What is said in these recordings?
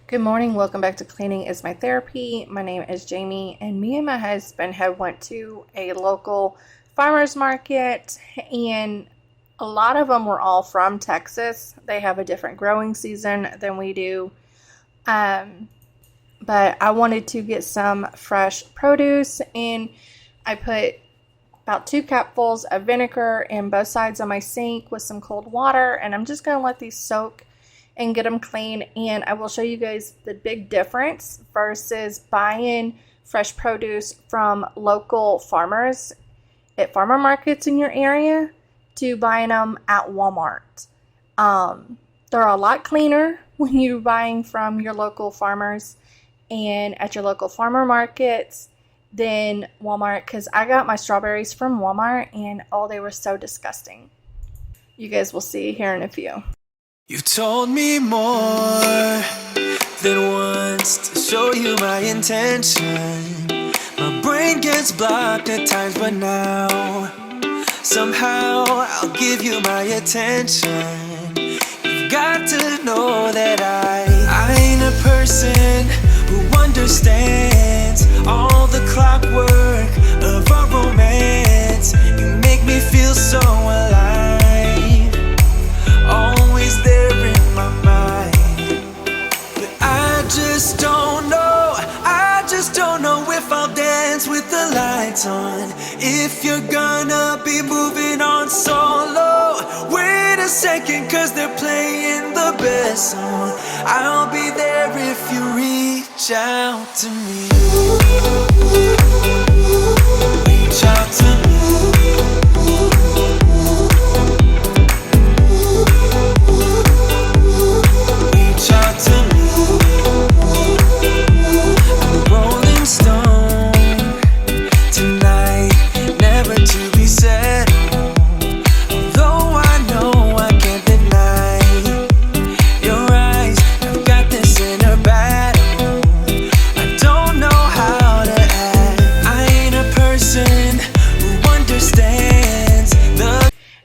Good morning, welcome back to Cleaning is My Therapy. My name is Jamie, and me and my husband have went to a local farmer's market, and a lot of them were all from Texas. They have a different growing season than we do. But I wanted to get some fresh produce, and I put about 2 cupfuls of vinegar in both sides of my sink with some cold water, and I'm just going to let these soak and get them clean. And I will show you guys the big difference versus buying fresh produce from local farmers at farmer markets in your area to buying them at Walmart. They're a lot cleaner when you're buying from your local farmers and at your local farmer markets than Walmart, because I got my strawberries from Walmart and oh, they were so disgusting. You guys will see here in a few. You told me more than once to show you my intention. My brain gets blocked at times, but now somehow I'll give you my attention. You've got to know that I ain't a person who understands all the clockwork of our romance. You make me feel so alive, always there in my mind. But I just don't know if I'll dance with the lights on. If you're gonna be moving on solo, wait a second, cause they're playing the best song. I'll be there if you reach out to me. Reach out to me.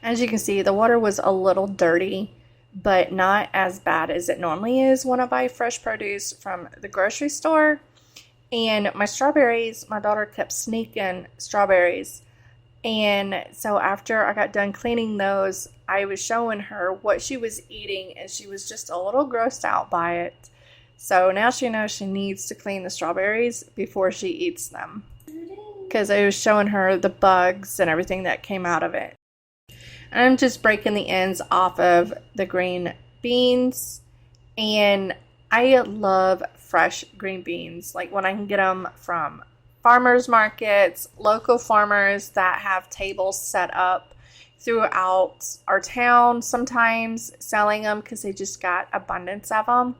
As you can see, the water was a little dirty, but not as bad as it normally is when I buy fresh produce from the grocery store. And my strawberries, my daughter kept sneaking strawberries. And so after I got done cleaning those, I was showing her what she was eating, and she was just a little grossed out by it. So now she knows she needs to clean the strawberries before she eats them, because I was showing her the bugs and everything that came out of it. I'm just breaking the ends off of the green beans, and I love fresh green beans. Like when I can get them from farmers markets, local farmers that have tables set up throughout our town, sometimes selling them because they just got abundance of them.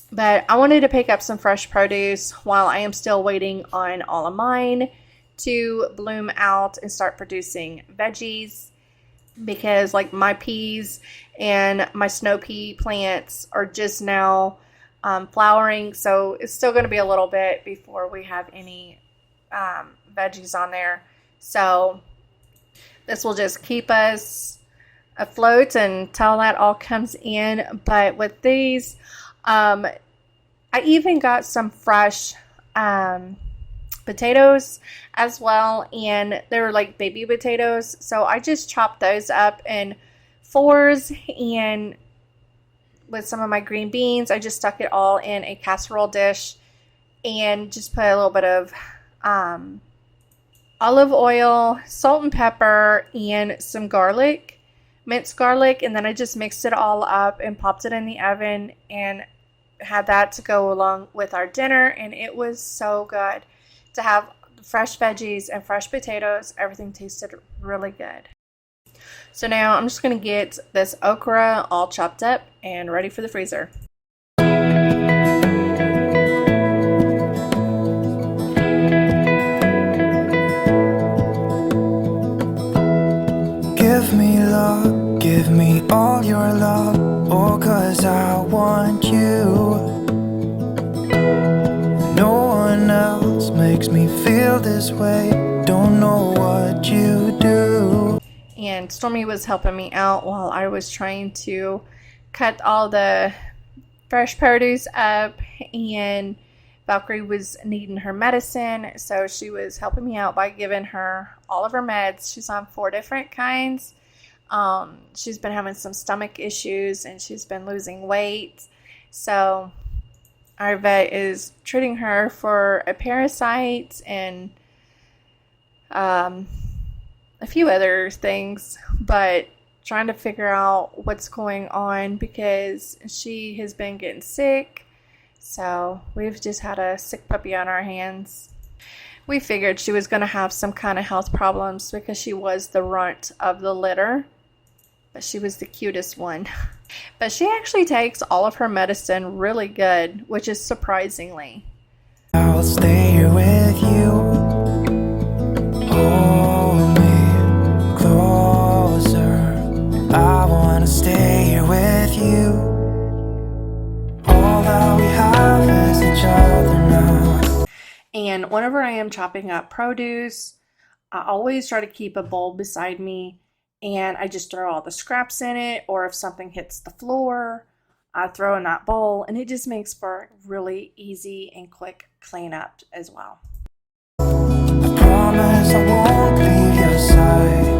But I wanted to pick up some fresh produce while I am still waiting on all of mine to bloom out and start producing veggies, because like my peas and my snow pea plants are just now flowering, so it's still going to be a little bit before we have any veggies on there. So this will just keep us afloat until that all comes in. But with these, I even got some fresh potatoes as well, and they're like baby potatoes, so I just chopped those up in 4s, and with some of my green beans I just stuck it all in a casserole dish and just put a little bit of olive oil, salt and pepper, and some garlic, minced garlic, and then I just mixed it all up and popped it in the oven and had that to go along with our dinner. And it was so good to have fresh veggies and fresh potatoes. Everything tasted really good. So now I'm just going to get this okra all chopped up and ready for the freezer. Give me love, give me all your love, oh, 'cause I want you. No one else makes me feel this way, don't know what you do. And Stormy was helping me out while I was trying to cut all the fresh produce up, and Valkyrie was needing her medicine, so she was helping me out by giving her all of her meds. She's on 4 different kinds. She's been having some stomach issues, and she's been losing weight. So our vet is treating her for a parasite and a few other things, but trying to figure out what's going on because she has been getting sick. So we've just had a sick puppy on our hands. We figured she was going to have some kind of health problems because she was the runt of the litter, but she was the cutest one. But she actually takes all of her medicine really good, which is surprisingly. I'll stay here with you. Hold me closer. I wanna stay here with you. All that we have is each other now. And whenever I am chopping up produce, I always try to keep a bowl beside me, and I just throw all the scraps in it, or if something hits the floor, I throw in that bowl, and it just makes for really easy and quick cleanup as well. I promise I won't leave your side.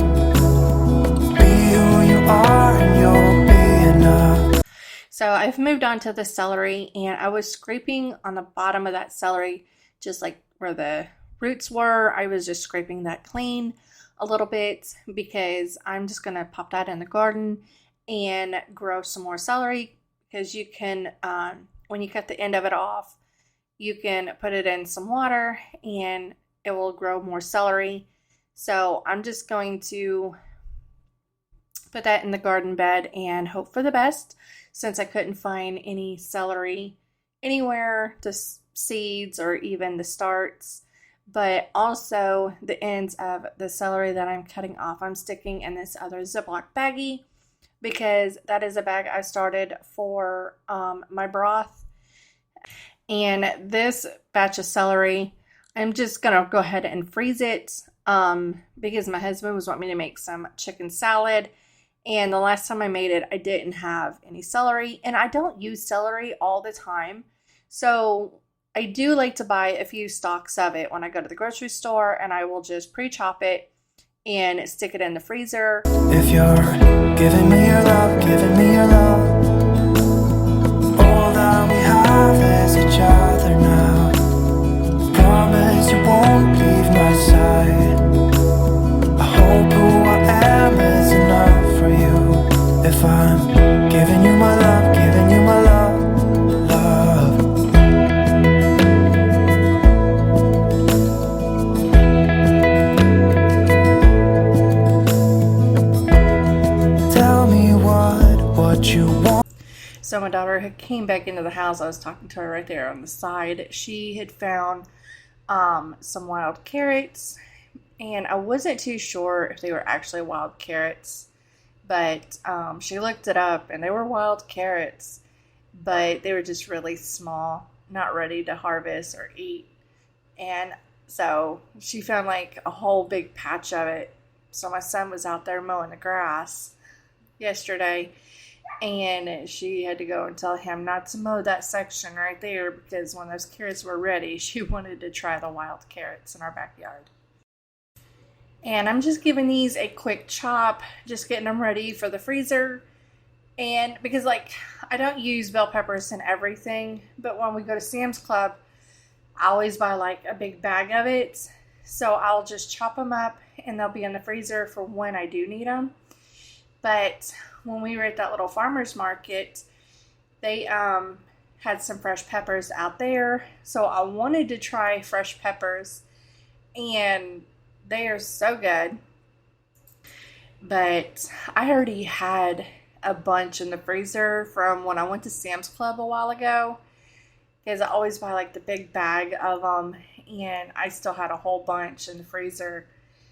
Be who you are and you'll be enough. So I've moved on to the celery, and I was scraping on the bottom of that celery, just like where the roots were. I was just scraping that clean a little bit because I'm just going to pop that in the garden and grow some more celery, because you can, when you cut the end of it off, you can put it in some water and it will grow more celery. So I'm just going to put that in the garden bed and hope for the best, since I couldn't find any celery anywhere, the seeds or even the starts. But also the ends of the celery that I'm cutting off, I'm sticking in this other Ziploc baggie, because that is a bag I started for my broth. And this batch of celery, I'm just going to go ahead and freeze it because my husband was wanting me to make some chicken salad. And the last time I made it, I didn't have any celery. And I don't use celery all the time. So I do like to buy a few stalks of it when I go to the grocery store, and I will just pre-chop it and stick it in the freezer. If you're giving me your love, giving me your love, all that we have is each other now. Promise you won't leave my side. I hope who I am is enough for you. If I'm giving you my love, giving you my love, love. Tell me what you want. So my daughter had came back into the house. I was talking to her right there on the side. She had found some wild carrots, and I wasn't too sure if they were actually wild carrots, but she looked it up, and they were wild carrots, but they were just really small, not ready to harvest or eat. And so she found like a whole big patch of it. So my son was out there mowing the grass yesterday, and she had to go and tell him not to mow that section right there, because when those carrots were ready, she wanted to try the wild carrots in our backyard. And I'm just giving these a quick chop, just getting them ready for the freezer. And because like I don't use bell peppers in everything, but when we go to Sam's Club, I always buy like a big bag of it. So I'll just chop them up and they'll be in the freezer for when I do need them. But when we were at that little farmer's market, they had some fresh peppers out there. So I wanted to try fresh peppers, and they are so good. But I already had a bunch in the freezer from when I went to Sam's Club a while ago, because I always buy like the big bag of them, and I still had a whole bunch in the freezer.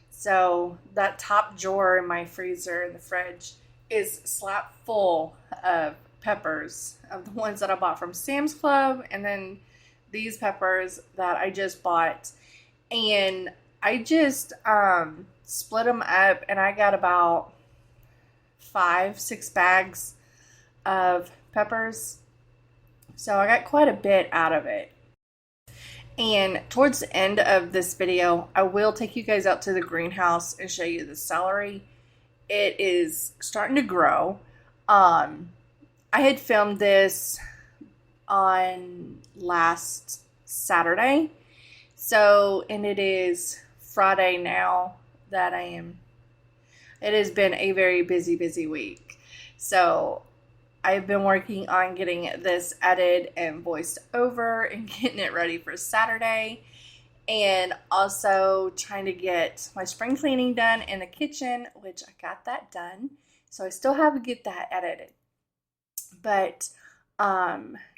So that top drawer in my freezer in the fridge is slap full of peppers, of the ones that I bought from Sam's Club, and then these peppers that I just bought. And I just split them up, and I got about 5-6 bags of peppers. So I got quite a bit out of it. And towards the end of this video, I will take you guys out to the greenhouse and show you the celery. It is starting to grow. I had filmed this on last Saturday. And it is Friday now that it has been a very busy week. So I've been working on getting this edited and voiced over and getting it ready for Saturday. And also trying to get my spring cleaning done in the kitchen, which I got that done. So I still have to get that edited. But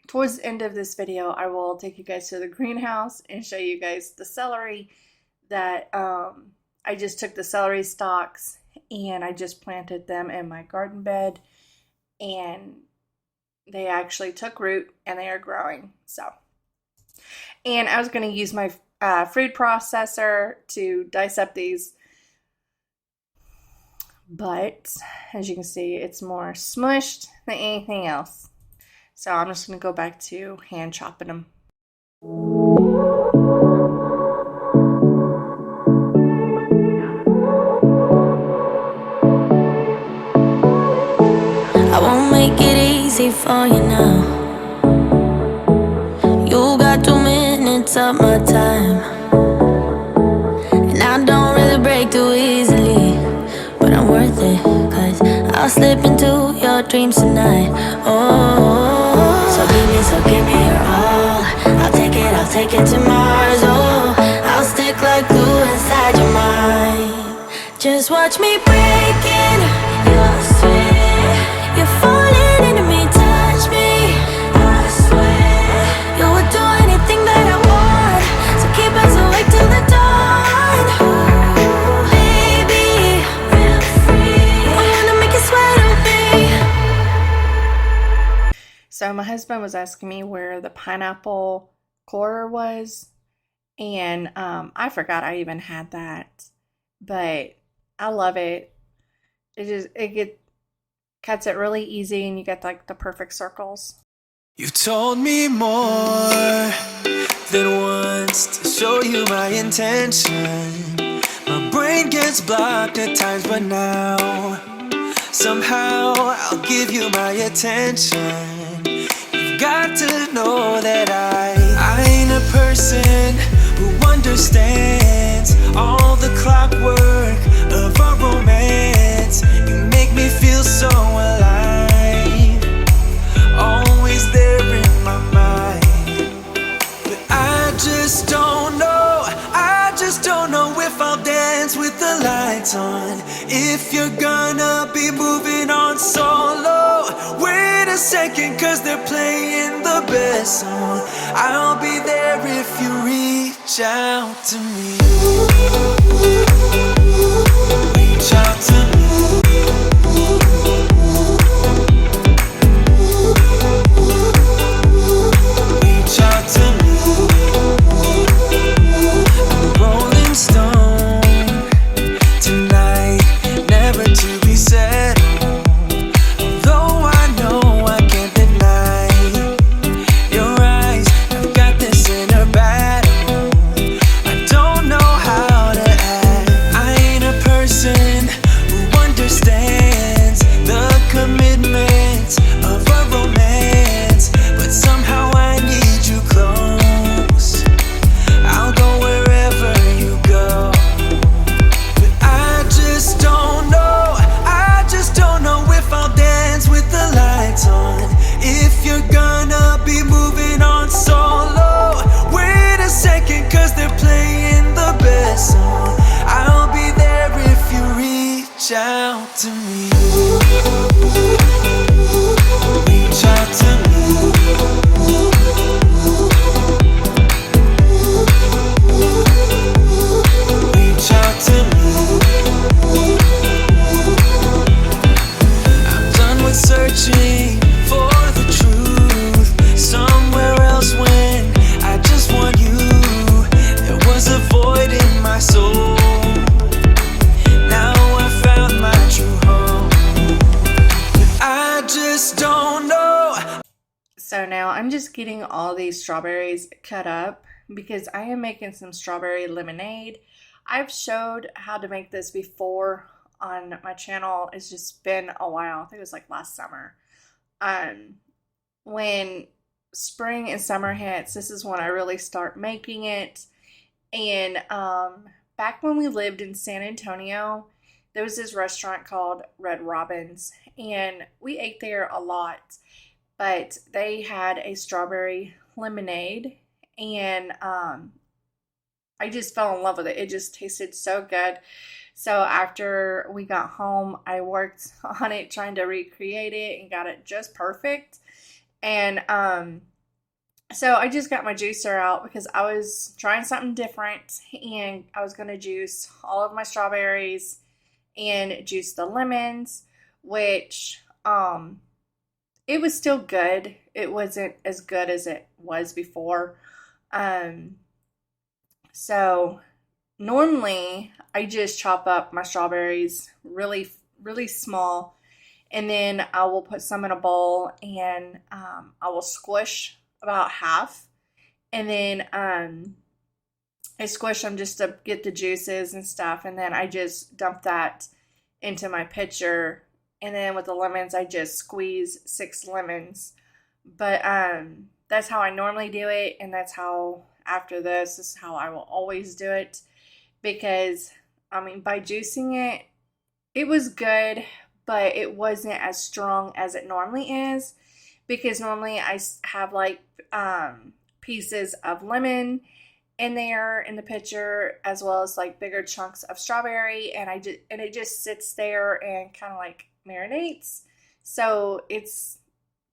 towards the end of this video, I will take you guys to the greenhouse and show you guys the celery that I just took the celery stalks and I just planted them in my garden bed, and they actually took root and they are growing. And I was going to use my food processor to dice up these, but as you can see, it's more smushed than anything else. So I'm just going to go back to hand chopping them. I won't make it easy for you now. You got 2 minutes of my time, and I don't really break too easily, but I'm worth it, 'cause I'll slip into your dreams tonight. Oh, so give me your all. I'll take it to Mars. Oh, I'll stick like glue inside your mind. Just watch me breaking your sweat. You're falling into me, touch me, I swear. You would do anything that I want, so keep us awake till the dawn. Ooh, baby, feel free. I wanna make you sweat on me. So my husband was asking me where the pineapple core was, and I forgot I even had that, but I love it. It cuts it really easy, and you get like the perfect circles. You told me more than once to show you my intention. My brain gets blocked at times, but now somehow I'll give you my attention. You've got to know that I ain't a person who understands all the clockwork of our romance. You make me feel so alive, always there in my mind. But I just don't know if I'll dance with the lights on, if you're gonna be moving on solo. Wait a second, 'cause they're playing the best song. I'll be there if you reach out to me. Reach out to me. Reach out to me. I'm a rolling stone tonight, never to be settled. Although I know I can't deny your eyes, I've got this inner battle. I don't know how to act. I ain't a person who understands the commitment of a romance, but somehow I need you close. I'll go wherever you go. But I just don't know if I'll dance with the lights on, if you're gonna be moving on solo. Wait a second, 'cause they're playing the best song. I'll be there if you reach out to me. Reach out to me. Reach out to me. I'm done with searching for the truth somewhere else when I just want you. There was a void in my soul. Now I found my true home. But I just don't know. So now I'm just getting all these strawberries cut up because I am making some strawberry lemonade. I've showed how to make this before on my channel. It's just been a while. I think it was like last summer. Um, when spring and summer hits, this is when I really start making it. And back when we lived in San Antonio, there was this restaurant called Red Robin's, and we ate there a lot. But they had a strawberry lemonade, and I just fell in love with it. It just tasted so good. So after we got home, I worked on it trying to recreate it and got it just perfect. And so I just got my juicer out because I was trying something different, and I was going to juice all of my strawberries and juice the lemons, which it was still good. It wasn't as good as it was before. So normally I just chop up my strawberries really, really small, and then I will put some in a bowl, and I will squish about half, and then I squish them just to get the juices and stuff, and then I just dump that into my pitcher, and then with the lemons I just squeeze 6 lemons. But that's how I normally do it, and that's how after this is how I will always do it, because I mean, by juicing it, it was good, but it wasn't as strong as it normally is, because normally I have like pieces of lemon in there in the pitcher, as well as like bigger chunks of strawberry, and it just sits there and kind of like marinates, so it's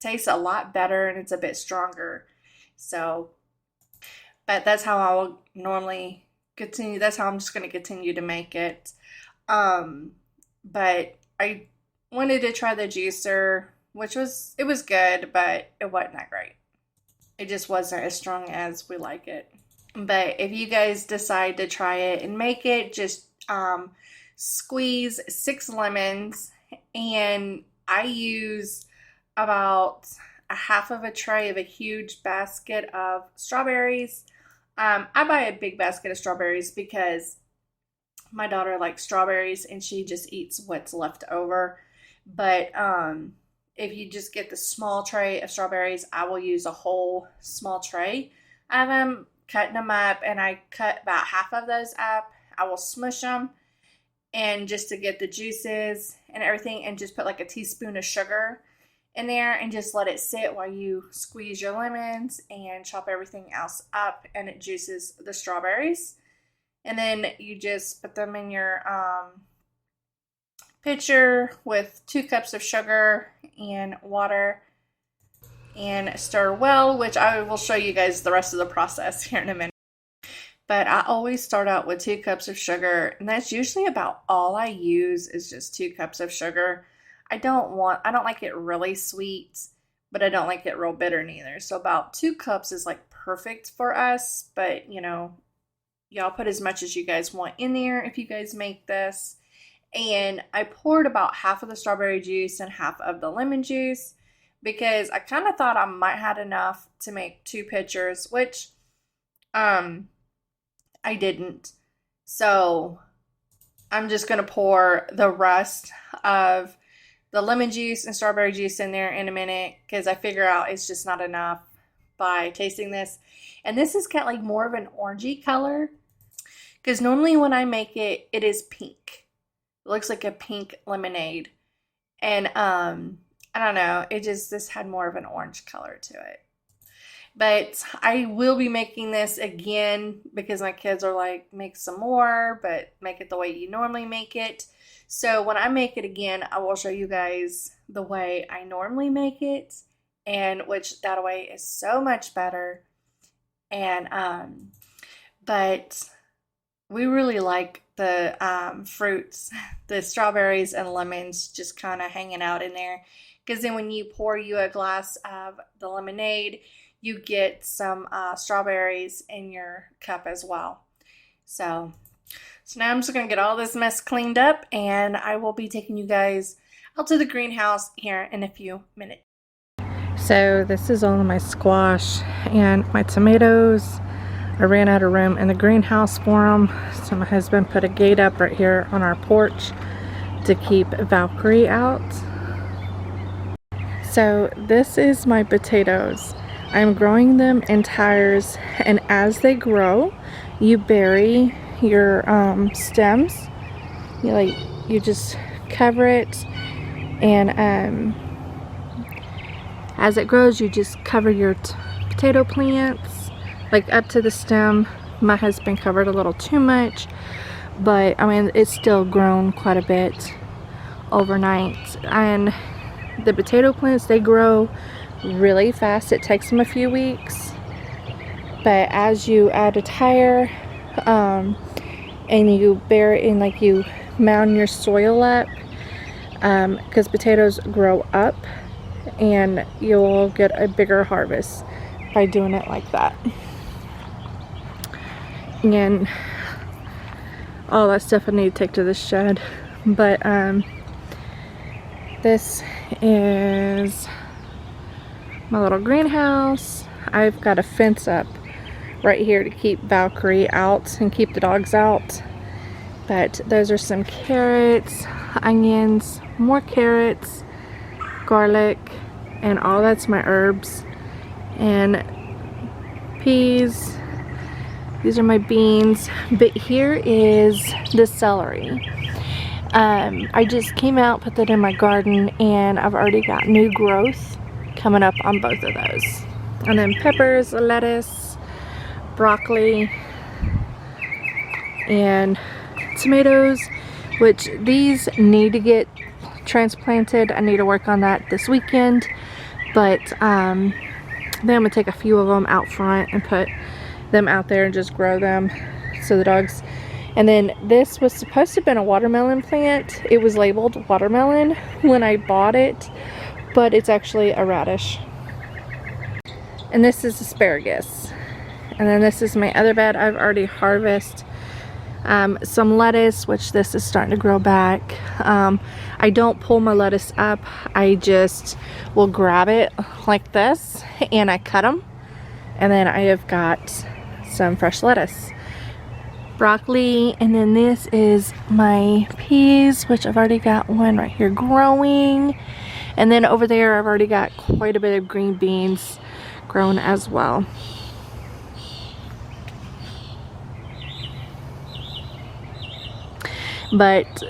tastes a lot better and it's a bit stronger. So, but that's how I will normally continue. That's how I'm just going to continue to make it. But I wanted to try the juicer, which it was good, but it wasn't that great. It just wasn't as strong as we like it. But if you guys decide to try it and make it, just squeeze 6 lemons, and I use about a half of a tray of a huge basket of strawberries. I buy a big basket of strawberries because my daughter likes strawberries and she just eats what's left over. But if you just get the small tray of strawberries, I will use a whole small tray of them, cutting them up, and I cut about half of those up. I will smush them, and just to get the juices and everything, and just put like a teaspoon of sugar in there and just let it sit while you squeeze your lemons and chop everything else up, and it juices the strawberries. And then you just put them in your pitcher with 2 cups of sugar and water, and stir well, which I will show you guys the rest of the process here in a minute. But I always start out with 2 cups of sugar, and that's usually about all I use, is just 2 cups of sugar. I don't like it really sweet, but I don't like it real bitter neither. So about 2 cups is like perfect for us, but you know, y'all put as much as you guys want in there if you guys make this. And I poured about half of the strawberry juice and half of the lemon juice, because I kind of thought I might have enough to make 2 pitchers, which I didn't. So I'm just going to pour the rest of the lemon juice and strawberry juice in there in a minute, because I figure out it's just not enough by tasting this. And this has got like more of an orangey color, because normally when I make it, it is pink. It looks like a pink lemonade. And I don't know, this had more of an orange color to it. But I will be making this again, because my kids are like, make some more, but make it the way you normally make it. So when I make it again, I will show you guys the way I normally make it, and which that way is so much better. And but we really like the fruits, the strawberries and lemons just kind of hanging out in there, because then when you pour you a glass of the lemonade, you get some strawberries in your cup as well. So now I'm just going to get all this mess cleaned up, and I will be taking you guys out to the greenhouse here in a few minutes. So this is all of my squash and my tomatoes. I ran out of room in the greenhouse for them, so my husband put a gate up right here on our porch to keep Valkyrie out. So this is my potatoes. I'm growing them in tires, and as they grow, you bury your stems. You just cover it, and as it grows, you just cover your potato plants like up to the stem. My husband covered a little too much, but I mean it's still grown quite a bit overnight. And the potato plants, they grow really fast. It takes them a few weeks, but as you add a tire and you bury and like you mound your soil up, because potatoes grow up, and you'll get a bigger harvest by doing it like that. And all that stuff I need to take to the shed, but this is my little greenhouse. I've got a fence up right here to keep Valkyrie out and keep the dogs out. But those are some carrots, onions, more carrots, garlic, and all that's my herbs, and peas. These are my beans. But here is the celery. I just came out, put that in my garden, and I've already got new growth coming up on both of those. And then peppers, lettuce, broccoli, and tomatoes, which these need to get transplanted. I need to work on that this weekend, but then I'm gonna take a few of them out front and put them out there and just grow them so the dogs. And then this was supposed to have been a watermelon plant. It was labeled watermelon when I bought it, but it's actually a radish. And this is asparagus. And then this is my other bed. I've already harvested some lettuce, which this is starting to grow back. I don't pull my lettuce up. I just will grab it like this and I cut them. And then I have got some fresh lettuce. Broccoli, and then this is my peas, which I've already got one right here growing. And then over there I've already got quite a bit of green beans grown as well. But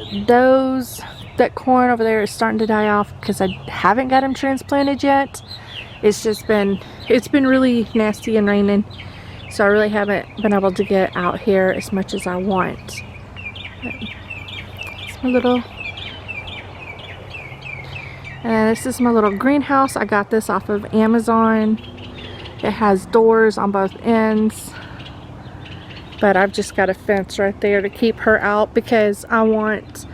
that corn over there is starting to die off because I haven't got them transplanted yet. It's been really nasty and raining, so I really haven't been able to get out here as much as I want. It's my little, this is my little greenhouse. I got this off of Amazon. It has doors on both ends, but I've just got a fence right there to keep her out because I want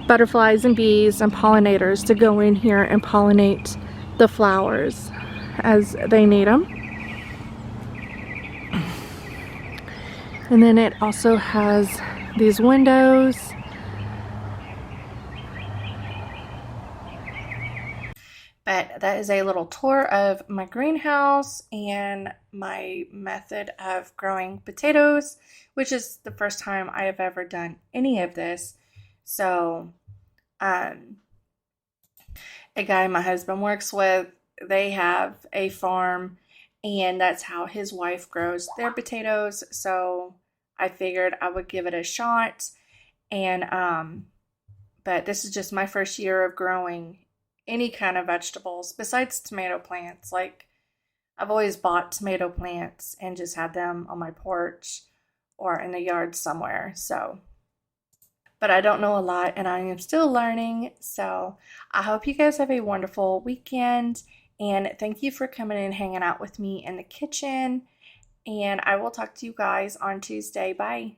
butterflies and bees and pollinators to go in here and pollinate the flowers as they need them. And then it also has these windows. But that is a little tour of my greenhouse and my method of growing potatoes, which is the first time I have ever done any of this. So, a guy my husband works with, they have a farm, and that's how his wife grows their potatoes. So I figured I would give it a shot. And but this is just my first year of growing any kind of vegetables besides tomato plants. Like, I've always bought tomato plants and just had them on my porch or in the yard somewhere. So, but I don't know a lot and I am still learning. So I hope you guys have a wonderful weekend, and thank you for coming and hanging out with me in the kitchen. And I will talk to you guys on Tuesday. Bye.